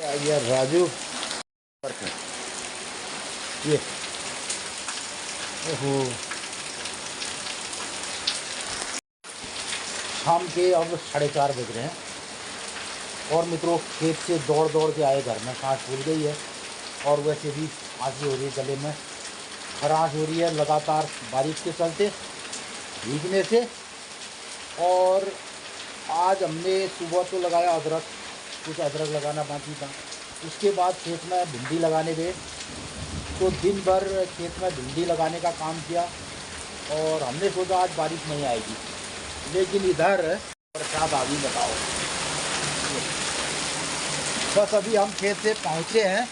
ये राजू ये ओहो शाम के अब 4:30 बज रहे हैं और मित्रों खेत से दौड़ दौड़ के आए घर में, सांस फूल गई है और वैसे भी खांसी हो रही है, गले में खराश हो रही है लगातार बारिश के चलते भीगने से। और आज हमने सुबह तो लगाया अदरक, कुछ अदरक लगाना बाकी था। उसके बाद खेत में भिंडी लगाने गए तो दिन भर खेत में भिंडी लगाने का काम किया और हमने सोचा आज बारिश नहीं आएगी, लेकिन इधर बरसात आ गई। बताओ, बस अभी हम खेत से पहुँचे हैं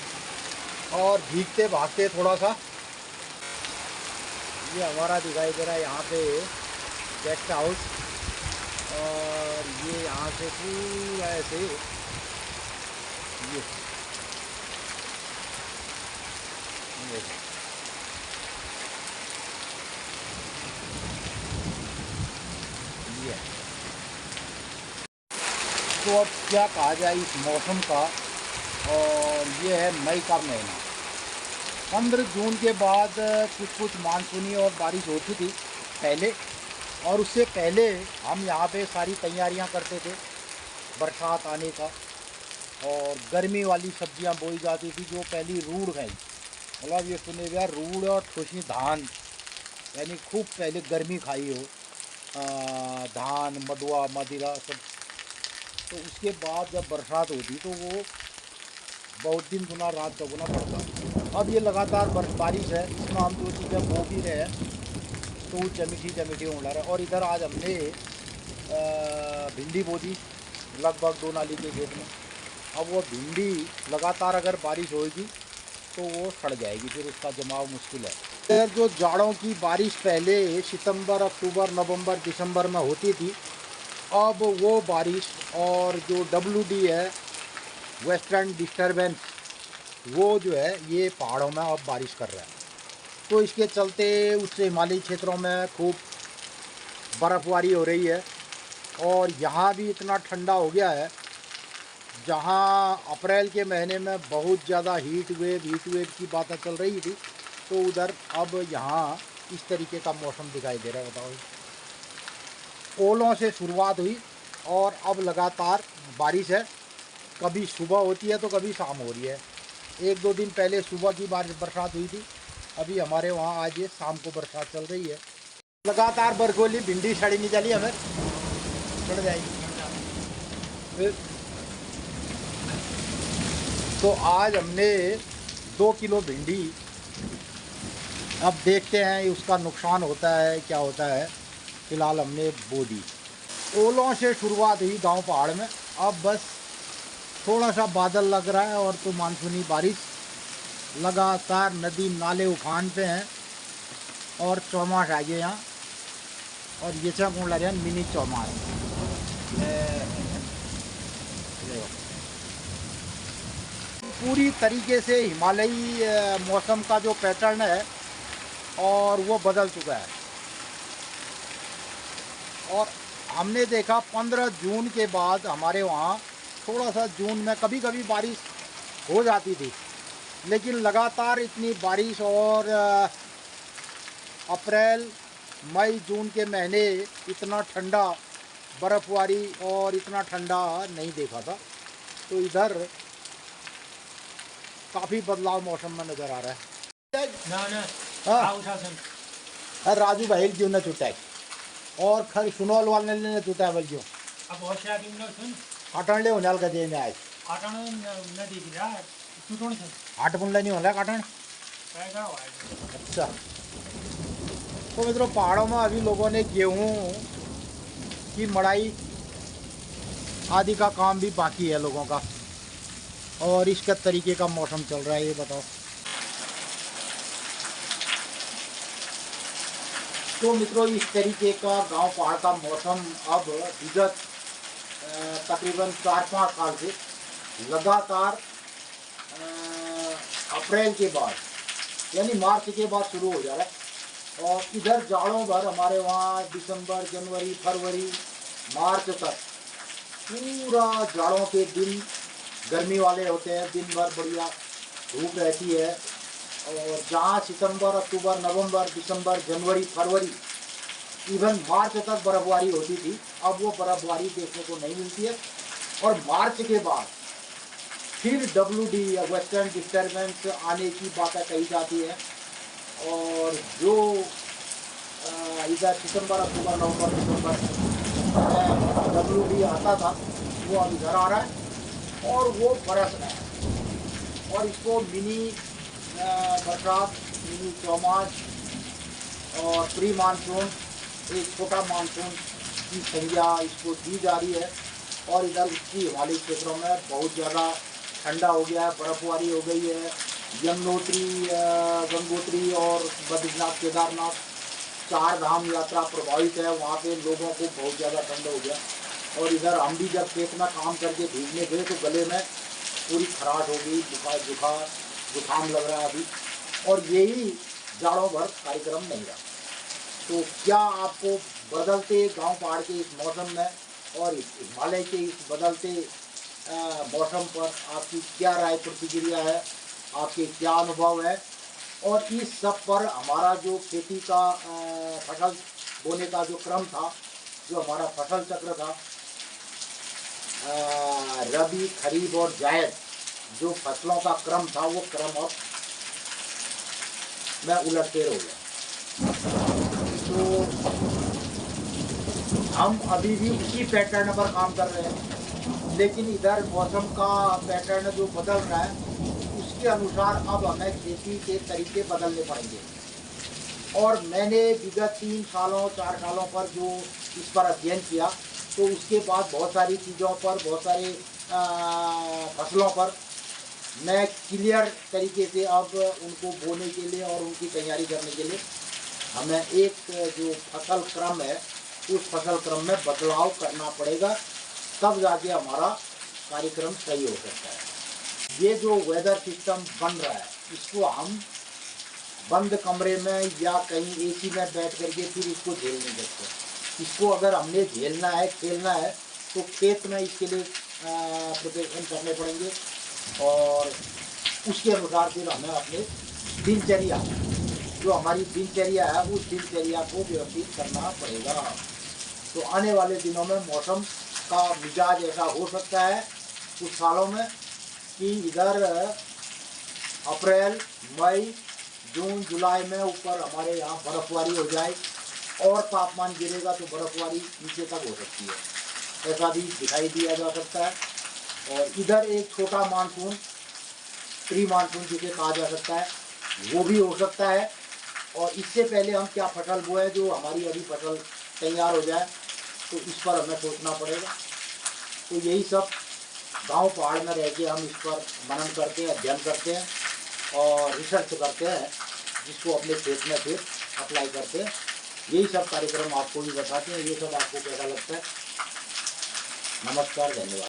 और भीगते भागते थोड़ा सा ये हमारा दिखाई दे रहा है यहाँ पे गेस्ट हाउस, और ये यहाँ से पूरा ऐसे ये तो अब क्या कहा जाए इस मौसम का। और ये है मई का महीना, 15 जून के बाद कुछ मानसूनी और बारिश होती थी पहले, और उससे पहले हम यहाँ पे सारी तैयारियाँ करते थे बरसात आने का। और गर्मी वाली सब्जियाँ बोई जाती थी जो पहली रूढ़ है, मतलब ये सुने हुआ रूढ़ और खुशी धान, यानी खूब पहले गर्मी खाई हो, धान मडुआ मदिरा सब। तो उसके बाद जब बरसात होती तो वो बहुत दिन गुना रात का गुना बढ़ता। अब ये लगातार बारिश है, इसमें हम जो चीज़ें बो भी रहे हैं तो वो चमीठी उड़ा रहा है। और इधर आज हमने भिंडी बो दी लगभग 2 नाली के खेत में। अब वो भिंडी लगातार अगर बारिश होगी तो वो सड़ जाएगी, फिर उसका जमाव मुश्किल है। फिर जो जाड़ों की बारिश पहले सितंबर अक्टूबर नवंबर दिसंबर में होती थी, अब वो बारिश और जो WD है वेस्टर्न डिस्टर्बेंस, वो जो है ये पहाड़ों में अब बारिश कर रहा है। तो इसके चलते उससे हिमालयी क्षेत्रों में खूब बर्फ़बारी हो रही है। और यहाँ भी इतना ठंडा हो गया है, जहाँ अप्रैल के महीने में बहुत ज़्यादा हीट वेव की बातें चल रही थी, तो उधर अब यहाँ इस तरीके का मौसम दिखाई दे रहा है। बताओ, ओलों से शुरुआत हुई और अब लगातार बारिश है, कभी सुबह होती है तो कभी शाम हो रही है। 1-2 दिन पहले सुबह की बरसात हुई थी, अभी हमारे वहाँ आज ये शाम को बरसात चल रही है। लगातार बरगोली भिंडी सड़ी नहीं चली, हमें चढ़ जाएगी। तो आज हमने 2 किलो भिंडी, अब देखते हैं उसका नुकसान होता है क्या होता है। फ़िलहाल हमने बो दी। ओलों से शुरुआत हुई गांव पहाड़ में, अब बस थोड़ा सा बादल लग रहा है और तो मानसूनी बारिश लगातार, नदी नाले उफान पे हैं और चौमास आ गए यहाँ। और ये सब कौन लग रहा है, मिनी चौमास। पूरी तरीके से हिमालयी मौसम का जो पैटर्न है और वो बदल चुका है। और हमने देखा 15 जून के बाद हमारे वहाँ थोड़ा सा जून में कभी कभी बारिश हो जाती थी, लेकिन लगातार इतनी बारिश और अप्रैल मई जून के महीने इतना ठंडा बर्फ़बारी और इतना ठंडा नहीं देखा था। तो इधर काफ़ी बदलाव मौसम में नज़र आ रहा है। हाँ राजू भाई क्यों न छुटा है और खर सुनोल वाले ने छुटा है बल्कि अब और शायद इन लोग सुन काटण ले होने का दे में आज काटण न दिख रहा है, टूटों से 8 पुंडला नहीं होना काटण। कैसा हुआ है? अच्छा, तो मित्रों पहाड़ों में अभी लोगों ने गेहूँ की मड़ाई आदि का काम भी बाकी है लोगों का, और इसका तरीके का मौसम चल रहा है। ये बताओ, तो मित्रों इस तरीके का गांव पहाड़ का मौसम अब विगत तकरीबन 4-5 साल से लगातार अप्रैल के बाद यानी मार्च के बाद शुरू हो जा रहा है। और इधर जाड़ों भर हमारे वहाँ दिसंबर जनवरी फरवरी मार्च तक पूरा जाड़ों के दिन गर्मी वाले होते हैं, दिन भर बढ़िया धूप रहती है। और जहाँ सितंबर, अक्टूबर, नवंबर, दिसंबर, जनवरी, फरवरी, इवन मार्च तक बर्फबारी होती थी, अब वो बर्फबारी देखने को नहीं मिलती है। और मार्च के बाद फिर WD या वेस्टर्न डिस्टर्बेंस आने की बातें कही जाती है। और जो इधर सितंबर, अक्टूबर, नवंबर, दिसंबर WD आता था, वो अब इधर आ रहा है और वो बरस रहा है। और इसको मिनी बरसात, मिनी चौमास और प्री मानसून, एक छोटा मानसून की संज्ञा इसको दी जा रही है। और इधर उत्तरी हिमालयी क्षेत्रों में बहुत ज़्यादा ठंडा हो गया है, बर्फबारी हो गई है। यमुनोत्री, गंगोत्री और बद्रीनाथ, केदारनाथ 4 धाम यात्रा प्रभावित है, वहाँ पे लोगों को बहुत ज़्यादा ठंड हो गया। और इधर हम भी जब खेत में काम करके भीगने गए तो गले में पूरी खराश हो गई, जुकाम लग रहा है अभी। और यही जाड़ों भर कार्यक्रम नहीं रहा। तो क्या आपको बदलते गांव पहाड़ के इस मौसम में और हिमालय के इस बदलते मौसम पर आपकी क्या राय प्रतिक्रिया है, आपके क्या अनुभव है? और इस सब पर हमारा जो खेती का फसल बोने का जो क्रम था, जो हमारा फसल चक्र था, रबी, खरीफ और जायद जो फसलों का क्रम था, वो क्रम अब में उलटफेर हो गया। तो हम अभी भी इसी पैटर्न पर काम कर रहे हैं, लेकिन इधर मौसम का पैटर्न जो बदल रहा है, उसके अनुसार अब हमें खेती के तरीके बदलने पड़ेंगे। और मैंने विगत 3 सालों 4 सालों पर जो इस पर अध्ययन किया, तो उसके बाद बहुत सारी चीज़ों पर, बहुत सारे फसलों पर मैं क्लियर तरीके से अब उनको बोने के लिए और उनकी तैयारी करने के लिए हमें एक जो फसल क्रम है, उस फसल क्रम में बदलाव करना पड़ेगा, तब जाके हमारा कार्यक्रम सही हो सकता है। ये जो वेदर सिस्टम बन रहा है, इसको हम बंद कमरे में या कहीं AC में बैठ करके फिर इसको झेल नहीं सकते। इसको अगर हमने झेलना है, खेलना है, तो खेत में इसके लिए प्रिपरेशन करने पड़ेंगे। और उसके अनुसार फिर हमें अपने दिनचर्या, जो हमारी दिनचर्या है, उस दिनचर्या को व्यवस्थित करना पड़ेगा। तो आने वाले दिनों में मौसम का मिजाज ऐसा हो सकता है कुछ सालों में कि इधर अप्रैल, मई, जून, जुलाई में ऊपर हमारे यहाँ बर्फबारी हो जाए और तापमान गिरेगा तो बर्फबारी नीचे तक हो सकती है, ऐसा भी दिखाई दिया जा सकता है। और इधर एक छोटा मानसून, प्री मानसून जिसे कहा जा सकता है, वो भी हो सकता है। और इससे पहले हम क्या फसल बोए, जो हमारी अभी फसल तैयार हो जाए, तो इस पर हमें सोचना पड़ेगा। तो यही सब गांव पहाड़ में रह के हम इस पर मनन करते हैं, अध्ययन करते हैं और रिसर्च करते हैं, जिसको अपने खेत में फिर अप्लाई करते हैं। यही सब कार्यक्रम आपको भी बताते हैं। ये सब आपको कैसा लगता है? नमस्कार, धन्यवाद।